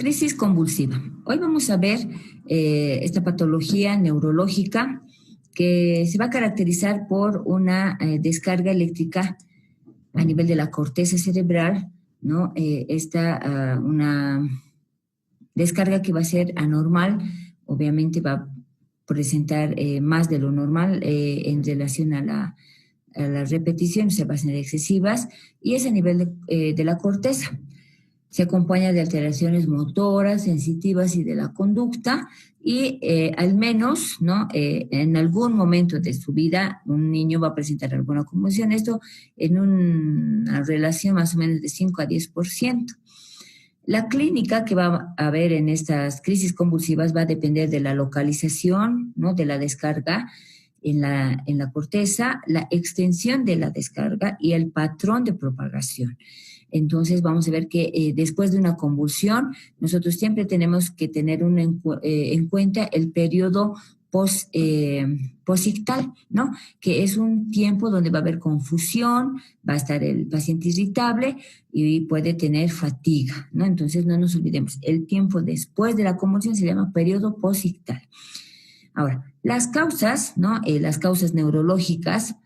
Crisis convulsiva. Hoy vamos a ver esta patología neurológica que se va a caracterizar por una descarga eléctrica a nivel de la corteza cerebral, ¿no? Una descarga que va a ser anormal, obviamente va a presentar más de lo normal en relación a las repeticiones, se van a ser excesivas, y es a nivel de la corteza. Se acompaña de alteraciones motoras, sensitivas y de la conducta, y al menos, ¿no? En algún momento de su vida un niño va a presentar alguna convulsión, esto en una relación más o menos de 5 a 10%. La clínica que va a haber en estas crisis convulsivas va a depender de la localización, ¿no? De la descarga en la corteza, la extensión de la descarga y el patrón de propagación. Entonces vamos a ver que después de una convulsión, nosotros siempre tenemos que tener en cuenta el periodo posictal, ¿no? Que es un tiempo donde va a haber confusión, va a estar el paciente irritable y puede tener fatiga, ¿no? Entonces no nos olvidemos, el tiempo después de la convulsión se llama periodo posictal. Ahora, las causas, ¿no? Las causas neurológicas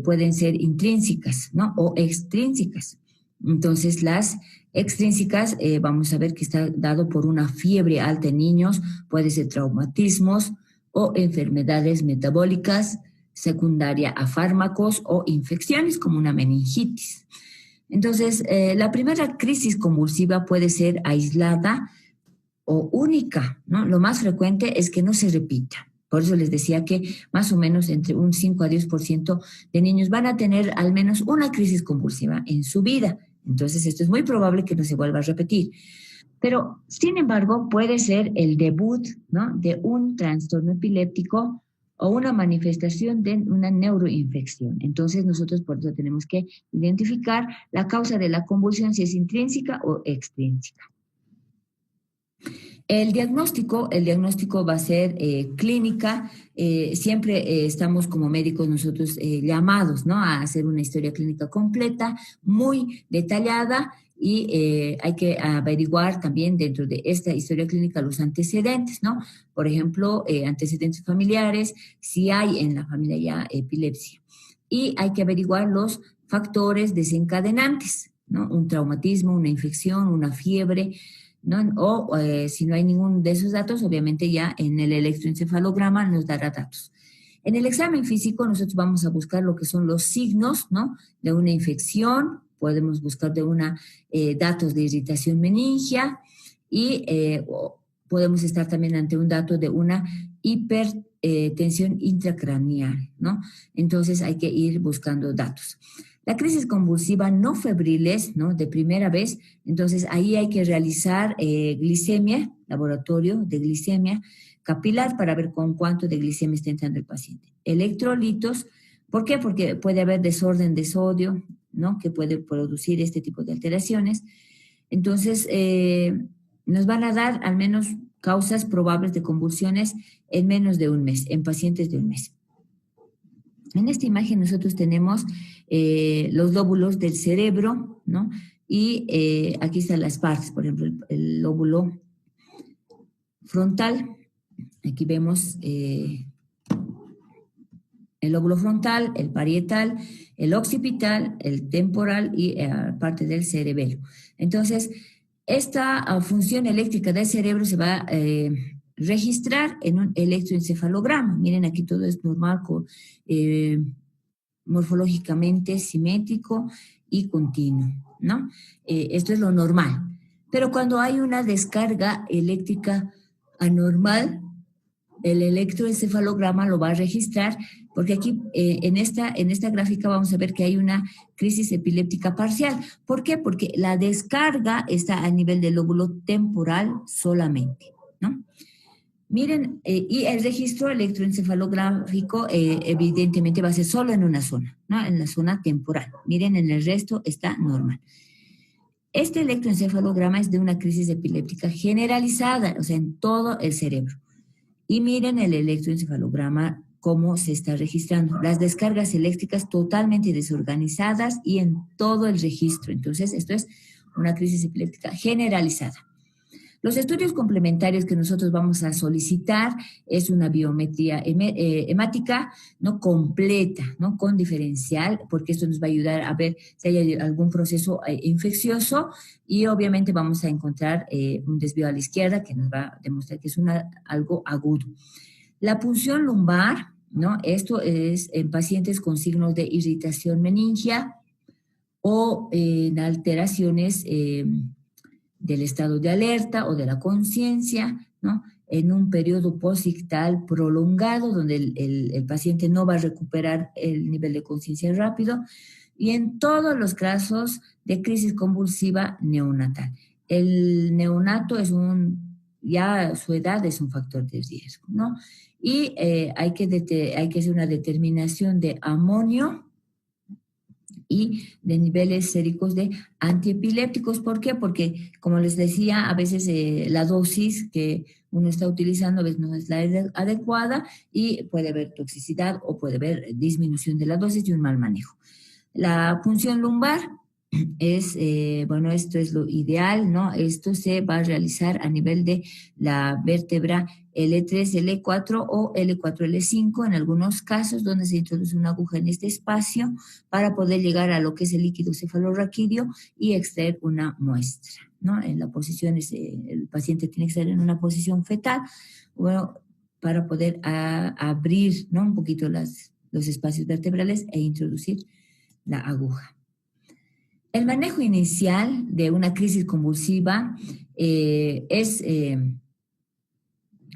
pueden ser intrínsecas, ¿no? O extrínsecas. Entonces, las extrínsecas, vamos a ver que está dado por una fiebre alta en niños, puede ser traumatismos o enfermedades metabólicas secundaria a fármacos o infecciones como una meningitis. Entonces, la primera crisis convulsiva puede ser aislada o única, ¿no? Lo más frecuente es que no se repita. Por eso les decía que más o menos entre un 5 a 10% de niños van a tener al menos una crisis convulsiva en su vida. Entonces, esto es muy probable que no se vuelva a repetir. Pero, sin embargo, puede ser el debut, ¿no? De un trastorno epiléptico o una manifestación de una neuroinfección. Entonces, nosotros por eso tenemos que identificar la causa de la convulsión, si es intrínseca o extrínseca. El diagnóstico va a ser clínica. Siempre estamos como médicos nosotros llamados, ¿no? A hacer una historia clínica completa, muy detallada, y hay que averiguar también dentro de esta historia clínica los antecedentes, ¿no? Por ejemplo, antecedentes familiares, si hay en la familia ya epilepsia. Y hay que averiguar los factores desencadenantes, ¿no? Un traumatismo, una infección, una fiebre, ¿no? O si no hay ninguno de esos datos, obviamente ya en el electroencefalograma nos dará datos. En el examen físico nosotros vamos a buscar lo que son los signos, ¿no? De una infección, podemos buscar datos de irritación meningia y podemos estar también ante un dato de una hipertensión intracraneal, ¿no? Entonces hay que ir buscando datos. La crisis convulsiva no febriles, ¿no? De primera vez, entonces ahí hay que realizar glicemia, laboratorio de glicemia capilar para ver con cuánto de glicemia está entrando el paciente. Electrolitos, ¿por qué? Porque puede haber desorden de sodio, ¿no? Que puede producir este tipo de alteraciones. Entonces, nos van a dar al menos causas probables de convulsiones en menos de un mes, en pacientes de un mes. En esta imagen nosotros tenemos los lóbulos del cerebro, ¿no? Y aquí están las partes, por ejemplo, el lóbulo frontal. Aquí vemos el lóbulo frontal, el parietal, el occipital, el temporal y parte del cerebelo. Entonces, esta función eléctrica del cerebro se va a registrar en un electroencefalograma. Miren, aquí todo es normal, morfológicamente simétrico y continuo, ¿no? Esto es lo normal. Pero cuando hay una descarga eléctrica anormal, el electroencefalograma lo va a registrar, porque aquí en esta gráfica vamos a ver que hay una crisis epiléptica parcial. ¿Por qué? Porque la descarga está a nivel del lóbulo temporal solamente, ¿no? Miren, y el registro electroencefalográfico evidentemente va a ser solo en una zona, ¿no? En la zona temporal. Miren, en el resto está normal. Este electroencefalograma es de una crisis epiléptica generalizada, o sea, en todo el cerebro. Y miren el electroencefalograma cómo se está registrando. Las descargas eléctricas totalmente desorganizadas y en todo el registro. Entonces, esto es una crisis epiléptica generalizada. Los estudios complementarios que nosotros vamos a solicitar es una biometría hemática, ¿no? Completa, ¿no? Con diferencial, porque esto nos va a ayudar a ver si hay algún proceso infeccioso, y obviamente vamos a encontrar un desvío a la izquierda que nos va a demostrar que es algo agudo. La punción lumbar, ¿no? Esto es en pacientes con signos de irritación meningia o en alteraciones del estado de alerta o de la conciencia, ¿no? En un periodo posictal prolongado donde el paciente no va a recuperar el nivel de conciencia rápido, y en todos los casos de crisis convulsiva neonatal. El neonato ya su edad es un factor de riesgo, ¿no? Y hay que hacer una determinación de amonio y de niveles séricos de antiepilépticos. ¿Por qué? Porque, como les decía, a veces la dosis que uno está utilizando a veces no es la adecuada y puede haber toxicidad o puede haber disminución de la dosis y un mal manejo. La punción lumbar es, bueno, esto es lo ideal, ¿no? Esto se va a realizar a nivel de la vértebra L3, L4 o L4, L5, en algunos casos donde se introduce una aguja en este espacio para poder llegar a lo que es el líquido cefalorraquídeo y extraer una muestra, ¿no? En la posición, el paciente tiene que estar en una posición fetal, bueno, para poder abrir, ¿no? Un poquito los espacios vertebrales e introducir la aguja. El manejo inicial de una crisis convulsiva es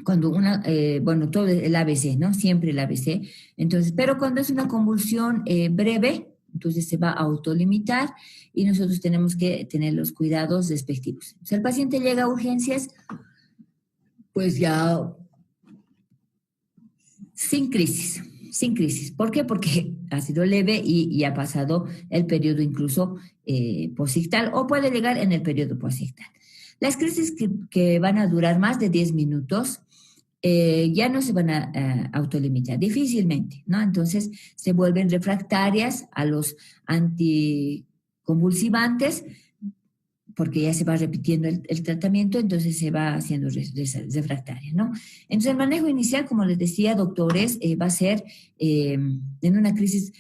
cuando bueno, todo el ABC, ¿no? Siempre el ABC. Entonces, pero cuando es una convulsión breve, entonces se va a autolimitar y nosotros tenemos que tener los cuidados respectivos. Si el paciente llega a urgencias, pues ya sin crisis. Sin crisis. ¿Por qué? Porque ha sido leve y ha pasado el periodo incluso posictal, o puede llegar en el periodo posictal. Las crisis que van a durar más de 10 minutos ya no se van a autolimitar, difícilmente, ¿no? Entonces se vuelven refractarias a los anticonvulsivantes, porque ya se va repitiendo el tratamiento, entonces se va haciendo refractaria, ¿no? Entonces el manejo inicial, como les decía, doctores, va a ser en una crisis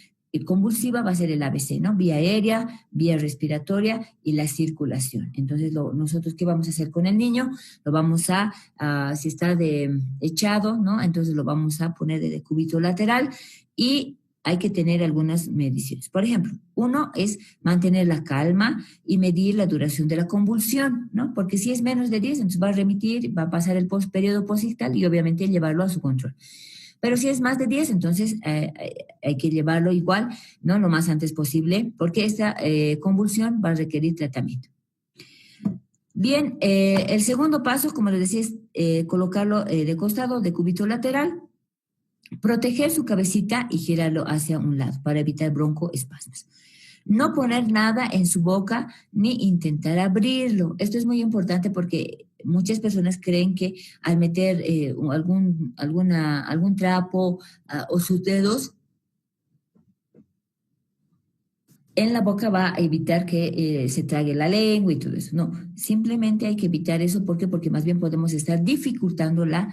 convulsiva, va a ser el ABC, ¿no? Vía aérea, vía respiratoria y la circulación. Entonces, nosotros, ¿qué vamos a hacer con el niño? Lo vamos si está echado, ¿no? Entonces lo vamos a poner de decúbito lateral y hay que tener algunas mediciones. Por ejemplo, uno es mantener la calma y medir la duración de la convulsión, ¿no? Porque si es menos de 10, entonces va a remitir, va a pasar el periodo posictal y obviamente llevarlo a su control. Pero si es más de 10, entonces hay que llevarlo igual, ¿no? Lo más antes posible, porque esta convulsión va a requerir tratamiento. Bien, el segundo paso, como les decía, es colocarlo de costado, de cúbito lateral, proteger su cabecita y girarlo hacia un lado para evitar broncoespasmos. No poner nada en su boca ni intentar abrirlo. Esto es muy importante porque muchas personas creen que al meter algún trapo o sus dedos en la boca va a evitar que se trague la lengua y todo eso. No, simplemente hay que evitar eso. ¿Por qué? Porque más bien podemos estar dificultando la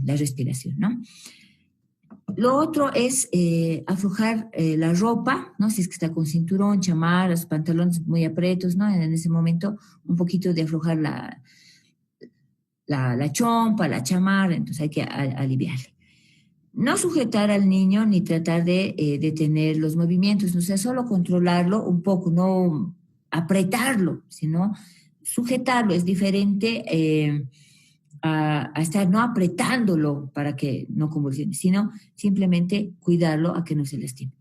respiración, ¿no? Lo otro es aflojar la ropa, ¿no? Si es que está con cinturón, chamarras, pantalones muy aprietos, ¿no? En ese momento un poquito de aflojar la chompa, la chamarra, entonces hay que aliviarle. No sujetar al niño ni tratar de detener los movimientos, o sea, solo controlarlo un poco, no apretarlo, sino sujetarlo. Es diferente a estar no apretándolo para que no convulsione, sino simplemente cuidarlo a que no se lastime.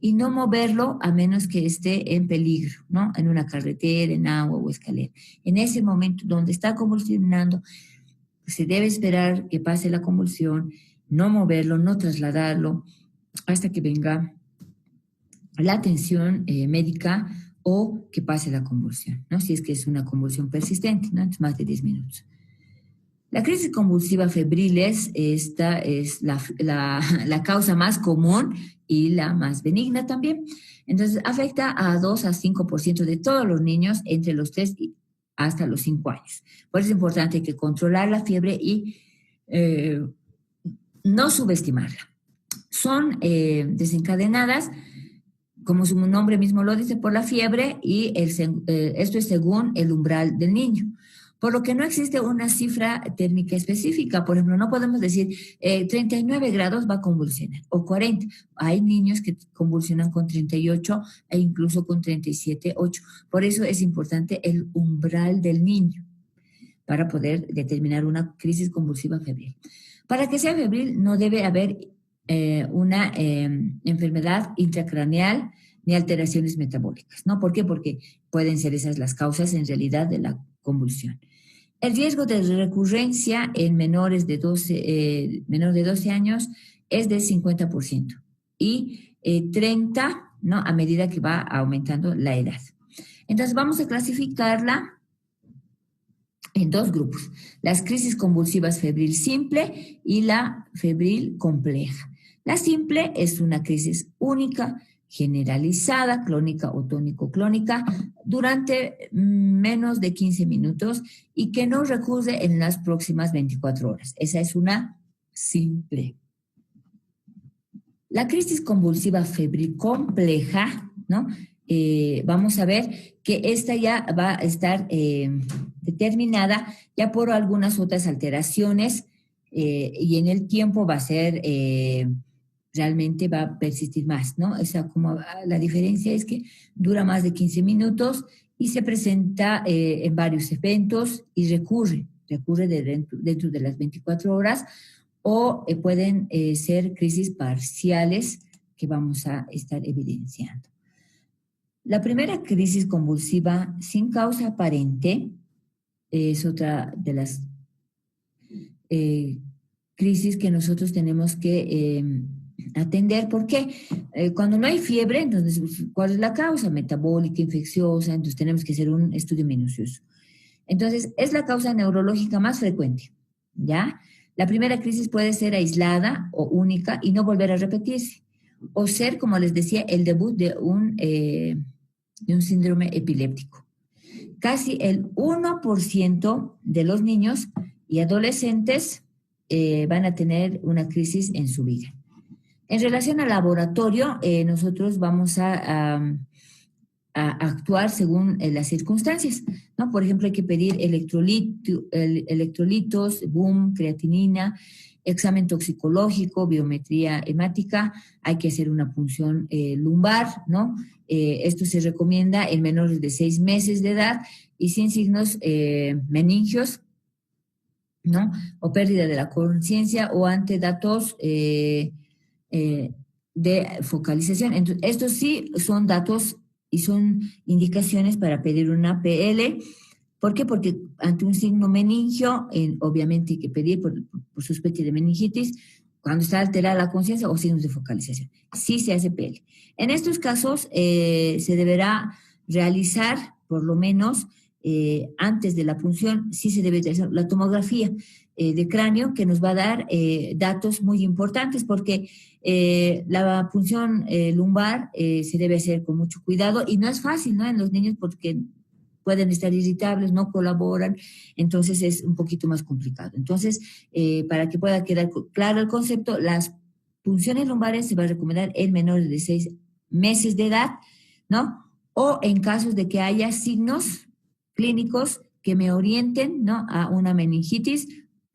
Y no moverlo a menos que esté en peligro, ¿no? En una carretera, en agua o escalera. En ese momento donde está convulsionando, se debe esperar que pase la convulsión, no moverlo, no trasladarlo hasta que venga la atención médica o que pase la convulsión, ¿no? Si es que es una convulsión persistente, ¿no? Entonces, más de 10 minutos. La crisis convulsiva febriles, esta es la causa más común y la más benigna también. Entonces, afecta a 2 a 5% de todos los niños entre los 3 hasta los 5 años. Por eso es importante que controlar la fiebre y no subestimarla. Son desencadenadas, como su nombre mismo lo dice, por la fiebre y esto es según el umbral del niño. Por lo que no existe una cifra térmica específica. Por ejemplo, no podemos decir 39 grados va a convulsionar o 40. Hay niños que convulsionan con 38 e incluso con 37,8. Por eso es importante el umbral del niño para poder determinar una crisis convulsiva febril. Para que sea febril no debe haber una enfermedad intracraneal ni alteraciones metabólicas, ¿no? ¿Por qué? Porque pueden ser esas las causas en realidad de la convulsión. El riesgo de recurrencia en menores de 12 años es del 50% y 30%, ¿no? A medida que va aumentando la edad. Entonces vamos a clasificarla en 2 grupos, las crisis convulsivas febril simple y la febril compleja. La simple es una crisis única, generalizada, clónica o tónico-clónica, durante menos de 15 minutos y que no recurre en las próximas 24 horas. Esa es una simple. La crisis convulsiva febril compleja, ¿no? Vamos a ver que esta ya va a estar determinada ya por algunas otras alteraciones y en el tiempo va a ser... realmente va a persistir más, ¿no? O sea, como la diferencia es que dura más de 15 minutos y se presenta en varios eventos y recurre dentro de las 24 horas o pueden ser crisis parciales que vamos a estar evidenciando. La primera crisis convulsiva sin causa aparente es otra de las crisis que nosotros tenemos que atender. ¿Por qué? Cuando no hay fiebre, entonces, ¿cuál es la causa? Metabólica, infecciosa, entonces tenemos que hacer un estudio minucioso. Entonces, es la causa neurológica más frecuente, ¿ya? La primera crisis puede ser aislada o única y no volver a repetirse, o ser, como les decía, el debut de un síndrome epiléptico. Casi el 1% de los niños y adolescentes van a tener una crisis en su vida. En relación al laboratorio, nosotros vamos a actuar según las circunstancias, ¿no? Por ejemplo, hay que pedir electrolitos, BUM, creatinina, examen toxicológico, biometría hemática, hay que hacer una punción lumbar, ¿no? Esto se recomienda en menores de 6 meses de edad y sin signos meningios, ¿no? O pérdida de la conciencia o ante datos de focalización. Entonces, estos sí son datos y son indicaciones para pedir una PL. ¿Por qué? Porque ante un signo meningio, obviamente hay que pedir por sospecha de meningitis, cuando está alterada la conciencia o signos de focalización. Sí se hace PL. En estos casos se deberá realizar, por lo menos, antes de la punción, sí se debe realizar la tomografía de cráneo, que nos va a dar datos muy importantes, porque la punción lumbar se debe hacer con mucho cuidado y no es fácil, ¿no? En los niños porque pueden estar irritables, no colaboran, entonces es un poquito más complicado. Entonces, para que pueda quedar claro el concepto, las punciones lumbares se va a recomendar en menores de 6 meses de edad, ¿no? O en casos de que haya signos clínicos que me orienten, ¿no?, a una meningitis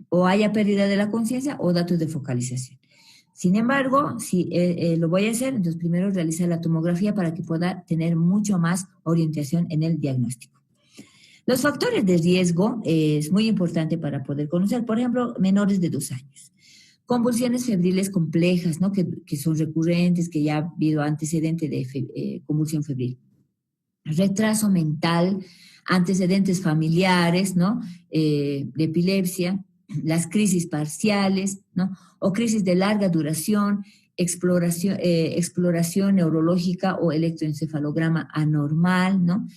o haya pérdida de la conciencia o datos de focalización. Sin embargo, si lo voy a hacer, entonces primero realizar la tomografía para que pueda tener mucho más orientación en el diagnóstico. Los factores de riesgo es muy importante para poder conocer, por ejemplo, menores de 2 años. Convulsiones febriles complejas, ¿no?, que son recurrentes, que ya ha habido antecedente de convulsión febril. Retraso mental, antecedentes familiares, ¿no?, de epilepsia, las crisis parciales, ¿no?, o crisis de larga duración, exploración neurológica o electroencefalograma anormal, ¿no?,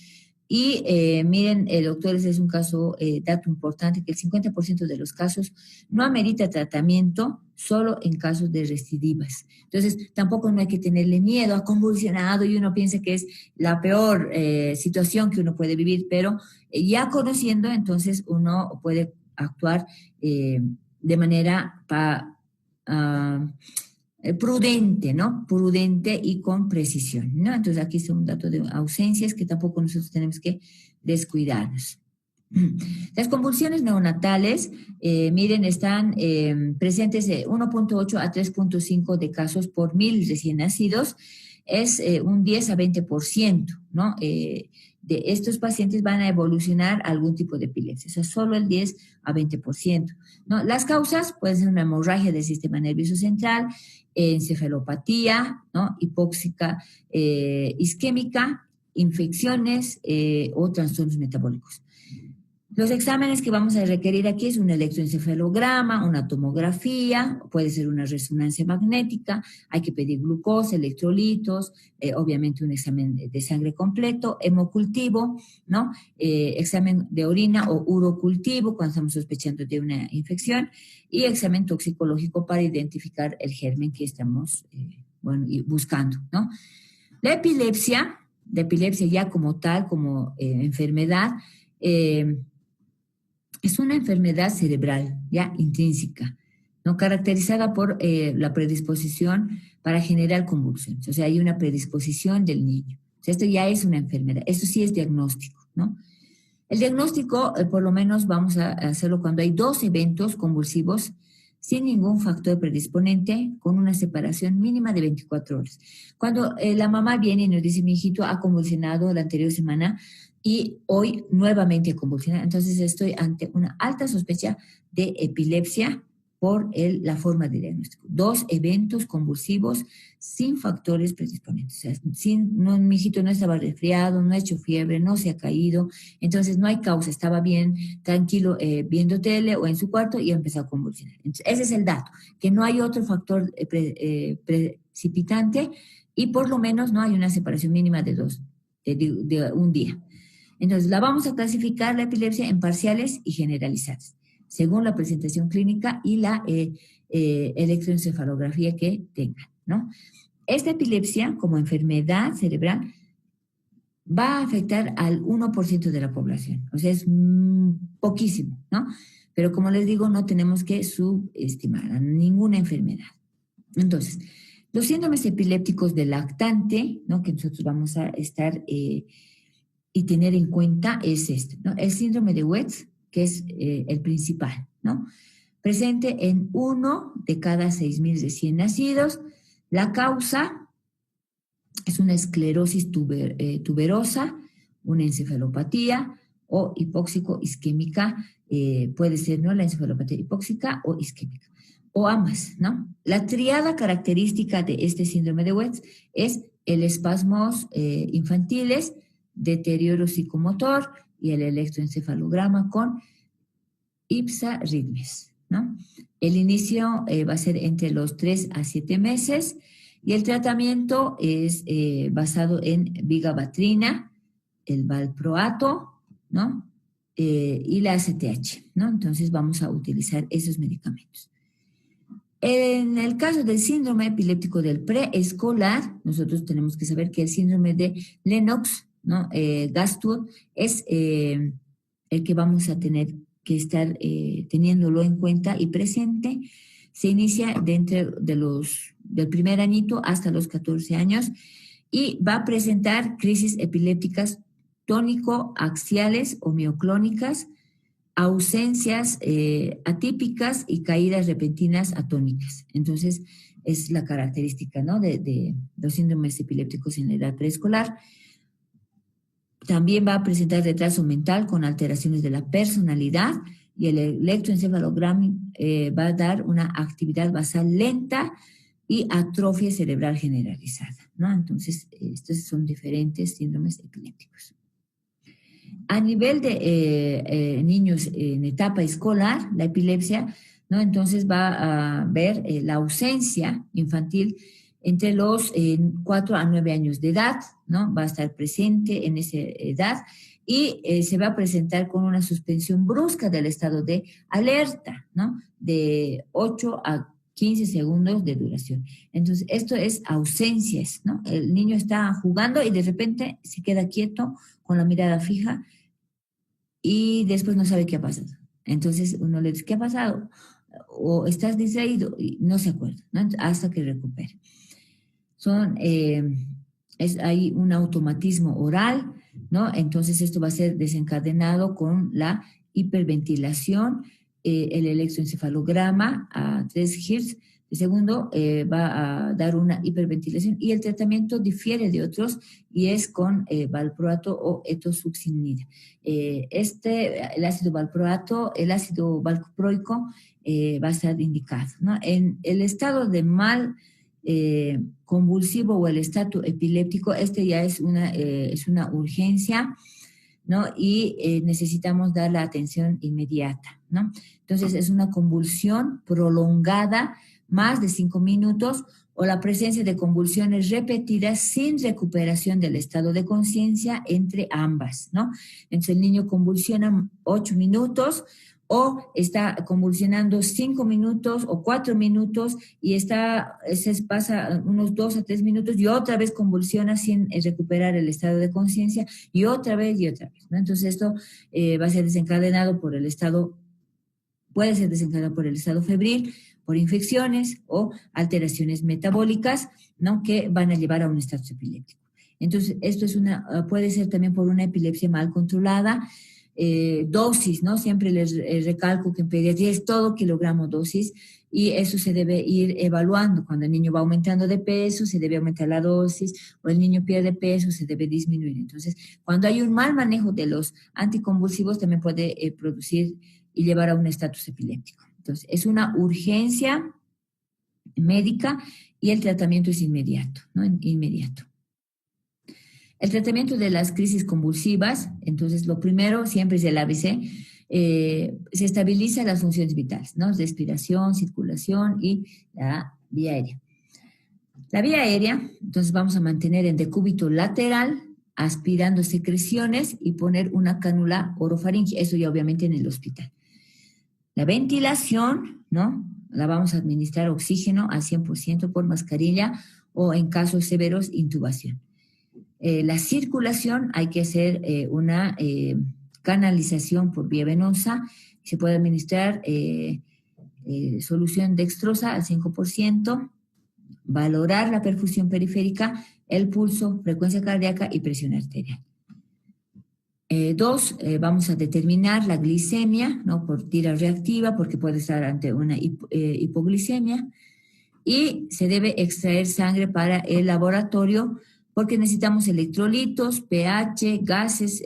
Y miren, doctores, es un caso, dato importante, que el 50% de los casos no amerita tratamiento solo en casos de recidivas. Entonces, tampoco no hay que tenerle miedo a convulsionado y uno piensa que es la peor situación que uno puede vivir, pero ya conociendo, entonces uno puede actuar de manera prudente, ¿no? Prudente y con precisión, ¿no? Entonces aquí está un dato de ausencias que tampoco nosotros tenemos que descuidarnos. Las convulsiones neonatales, miren, están presentes de 1.8 a 3.5 de casos por 1.000 recién nacidos, es un 10 a 20%, ¿no? De estos pacientes van a evolucionar a algún tipo de epilepsia, o sea, solo el 10 a 20%, ¿no? Las causas pueden ser una hemorragia del sistema nervioso central, encefalopatía, ¿no? Hipóxica isquémica, infecciones o trastornos metabólicos. Los exámenes que vamos a requerir aquí es un electroencefalograma, una tomografía, puede ser una resonancia magnética, hay que pedir glucosa, electrolitos, obviamente un examen de sangre completo, hemocultivo, ¿no? Examen de orina o urocultivo cuando estamos sospechando de una infección y examen toxicológico para identificar el germen que estamos buscando, ¿no? La epilepsia ya como tal, como enfermedad, es una enfermedad cerebral, ya intrínseca, ¿no? Caracterizada por la predisposición para generar convulsiones. O sea, hay una predisposición del niño. O sea, esto ya es una enfermedad. Esto sí es diagnóstico, ¿no? El diagnóstico, por lo menos, vamos a hacerlo cuando hay 2 eventos convulsivos sin ningún factor predisponente, con una separación mínima de 24 horas. Cuando la mamá viene y nos dice, mi hijito ha convulsionado la anterior semana, y hoy nuevamente convulsiona. Entonces estoy ante una alta sospecha de epilepsia por la forma de diagnóstico. 2 eventos convulsivos sin factores predisponentes. O sea, mi hijito no estaba resfriado, no ha hecho fiebre, no se ha caído, entonces no hay causa, estaba bien, tranquilo, viendo tele o en su cuarto y ha empezado a convulsionar. Entonces, ese es el dato, que no hay otro factor precipitante y por lo menos no hay una separación mínima de un día. Entonces, la vamos a clasificar la epilepsia en parciales y generalizadas, según la presentación clínica y la electroencefalografía que tengan, ¿no? Esta epilepsia, como enfermedad cerebral, va a afectar al 1% de la población, o sea, es poquísimo, ¿no? Pero como les digo, no tenemos que subestimar a ninguna enfermedad. Entonces, los síndromes epilépticos del lactante, ¿no? Que nosotros vamos a estar y tener en cuenta es este, ¿no? El síndrome de West, que es el principal, ¿no? Presente en 1 de cada 6.000 recién nacidos. La causa es una esclerosis tuberosa, una encefalopatía o hipóxico-isquémica, puede ser, ¿no? La encefalopatía hipóxica o isquémica, o ambas, ¿no? La triada característica de este síndrome de West es el espasmos infantiles, deterioro psicomotor y el electroencefalograma con ipsarritmias, ¿no? El inicio va a ser entre los 3 a 7 meses y el tratamiento es basado en vigabatrina, el valproato, ¿no? Y la ACTH, ¿no? Entonces vamos a utilizar esos medicamentos. En el caso del síndrome epiléptico del preescolar, nosotros tenemos que saber que el síndrome de Lennox, ¿no? Gastaut es el que vamos a tener que estar teniéndolo en cuenta y presente. Se inicia dentro del primer añito hasta los 14 años y va a presentar crisis epilépticas tónico-axiales o mioclónicas, ausencias atípicas y caídas repentinas atónicas. Entonces, es la característica, ¿no? de los síndromes epilépticos en la edad preescolar. También va a presentar retraso mental con alteraciones de la personalidad y el electroencefalograma va a dar una actividad basal lenta y atrofia cerebral generalizada, ¿no? Entonces, estos son diferentes síndromes epilépticos. A nivel de niños en etapa escolar, la epilepsia, ¿no? Entonces va a ver la ausencia infantil entre los 4 a 9 años de edad, ¿no? Va a estar presente en esa edad y se va a presentar con una suspensión brusca del estado de alerta, ¿no? De 8 a 15 segundos de duración. Entonces, esto es ausencias, ¿no? El niño está jugando y de repente se queda quieto con la mirada fija y después no sabe qué ha pasado. Entonces, uno le dice, ¿qué ha pasado? O estás distraído y no se acuerda, ¿no? Hasta que recupere. Hay un automatismo oral, ¿no? Entonces esto va a ser desencadenado con la hiperventilación, el electroencefalograma a 3 Hz de segundo va a dar una hiperventilación y el tratamiento difiere de otros y es con valproato o etosuximida. El ácido valproato, el ácido valproico va a estar indicado, ¿no? En el estado de mal convulsivo o el estado epiléptico, este ya es una urgencia, ¿no? Y necesitamos dar la atención inmediata, ¿no? Entonces, es una convulsión prolongada, más de 5 minutos, o la presencia de convulsiones repetidas sin recuperación del estado de conciencia entre ambas, ¿no? Entonces, el niño convulsiona 8 minutos, o está convulsionando 5 minutos o 4 minutos y se pasa unos 2 a 3 minutos y otra vez convulsiona sin recuperar el estado de conciencia y otra vez, ¿no? Entonces esto va a ser desencadenado por el estado, puede ser desencadenado por el estado febril, por infecciones o alteraciones metabólicas, ¿no? Que van a llevar a un estado epiléptico. Entonces esto puede ser también por una epilepsia mal controlada. Dosis, ¿no? Siempre les recalco que en pediatría es todo kilogramo dosis y eso se debe ir evaluando. Cuando el niño va aumentando de peso, se debe aumentar la dosis, o el niño pierde peso, se debe disminuir. Entonces, cuando hay un mal manejo de los anticonvulsivos, también puede producir y llevar a un estatus epiléptico. Entonces, es una urgencia médica y el tratamiento es inmediato, ¿no? Inmediato. El tratamiento de las crisis convulsivas, entonces lo primero siempre es el ABC, se estabiliza las funciones vitales, ¿no? Respiración, circulación y la vía aérea. La vía aérea, entonces vamos a mantener en decúbito lateral, aspirando secreciones y poner una cánula orofaringea, eso ya obviamente en el hospital. La ventilación, ¿no? La vamos a administrar oxígeno al 100% por mascarilla o en casos severos intubación. La circulación, hay que hacer una canalización por vía venosa, se puede administrar solución dextrosa al 5%, valorar la perfusión periférica, el pulso, frecuencia cardíaca y presión arterial. Vamos a determinar la glicemia, ¿no? Por tira reactiva, porque puede estar ante una hipoglicemia, y se debe extraer sangre para el laboratorio porque necesitamos electrolitos, pH, gases,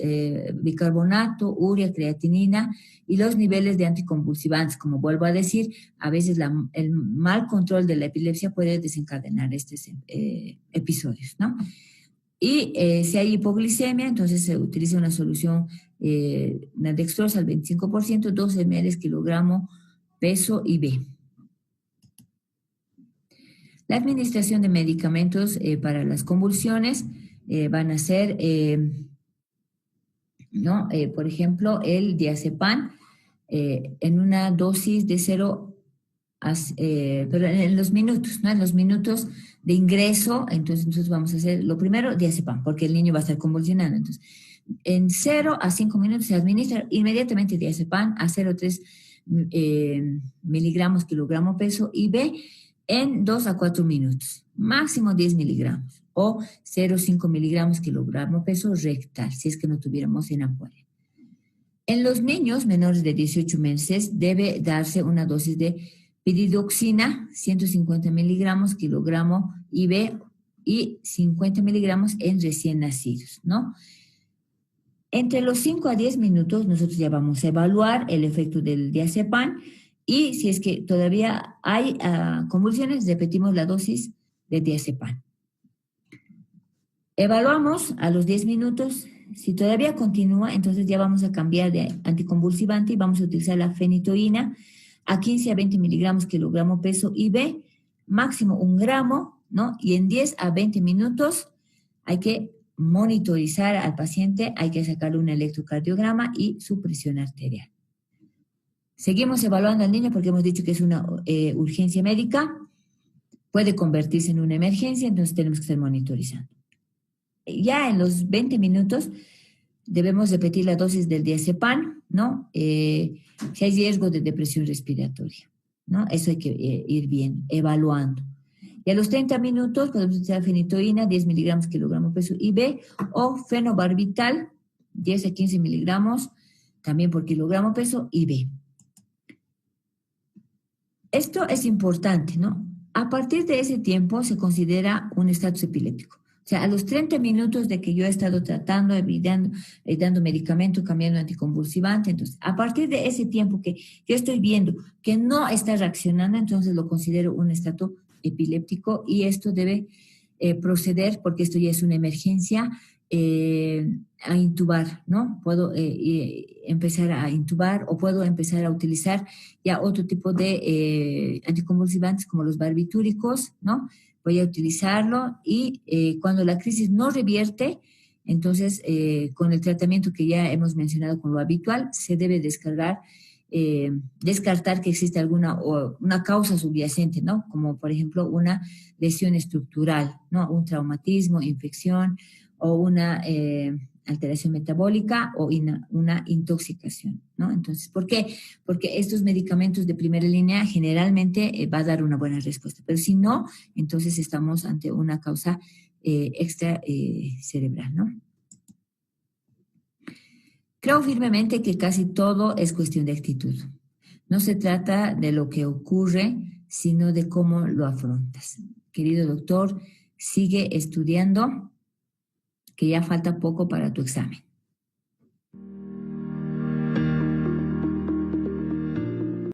bicarbonato, urea, creatinina y los niveles de anticonvulsivantes. Como vuelvo a decir, a veces el mal control de la epilepsia puede desencadenar estos episodios, ¿no? Y si hay hipoglicemia, entonces se utiliza una solución una dextrosa al 25%, 12 ml kilogramo peso IV. La administración de medicamentos para las convulsiones van a ser, por ejemplo, el diazepam en una dosis de 0 pero en los minutos, ¿no? En los minutos de ingreso, entonces nosotros vamos a hacer lo primero, diazepam, porque el niño va a estar convulsionando. Entonces, en 0 a 5 minutos se administra inmediatamente diazepam a 0,3 miligramos kilogramo peso IV en 2 a 4 minutos, máximo 10 miligramos, o 0,5 miligramos kilogramo peso rectal, si es que no tuviéramos en ampolla. En los niños menores de 18 meses debe darse una dosis de piridoxina, 150 miligramos kilogramo IV y 50 miligramos en recién nacidos, ¿no? Entre los 5 a 10 minutos nosotros ya vamos a evaluar el efecto del diazepam y si es que todavía hay convulsiones, repetimos la dosis de diazepam. Evaluamos a los 10 minutos. Si todavía continúa, entonces ya vamos a cambiar de anticonvulsivante y vamos a utilizar la fenitoína a 15 a 20 miligramos kilogramo peso IV, máximo 1 gramo ¿no? Y en 10 a 20 minutos hay que monitorizar al paciente, hay que sacarle un electrocardiograma y su presión arterial. Seguimos evaluando al niño porque hemos dicho que es una urgencia médica, puede convertirse en una emergencia, entonces tenemos que estar monitorizando. Ya en los 20 minutos debemos repetir la dosis del diazepam, ¿no? Si hay riesgo de depresión respiratoria, ¿no? Eso hay que ir bien, evaluando. Y a los 30 minutos podemos utilizar fenitoína, 10 miligramos kilogramo peso IB, o fenobarbital, 10 a 15 miligramos, también por kilogramo peso IB. Esto es importante, ¿no? A partir de ese tiempo se considera un estatus epiléptico. O sea, a los 30 minutos de que yo he estado tratando, dando medicamento, cambiando anticonvulsivante, entonces, a partir de ese tiempo que yo estoy viendo que no está reaccionando, entonces lo considero un estatus epiléptico y esto debe proceder, porque esto ya es una emergencia, a intubar, ¿no? Puedo empezar a intubar o puedo empezar a utilizar ya otro tipo de anticonvulsivantes como los barbitúricos, ¿no? Voy a utilizarlo y cuando la crisis no revierte, entonces con el tratamiento que ya hemos mencionado con lo habitual, se debe descartar que existe una causa subyacente, ¿no? Como por ejemplo una lesión estructural, ¿no? Un traumatismo, infección o una alteración metabólica o una intoxicación, ¿no? Entonces, ¿por qué? Porque estos medicamentos de primera línea generalmente va a dar una buena respuesta, pero si no, entonces estamos ante una causa extra cerebral, ¿no? Creo firmemente que casi todo es cuestión de actitud. No se trata de lo que ocurre, sino de cómo lo afrontas. Querido doctor, sigue estudiando, que ya falta poco para tu examen.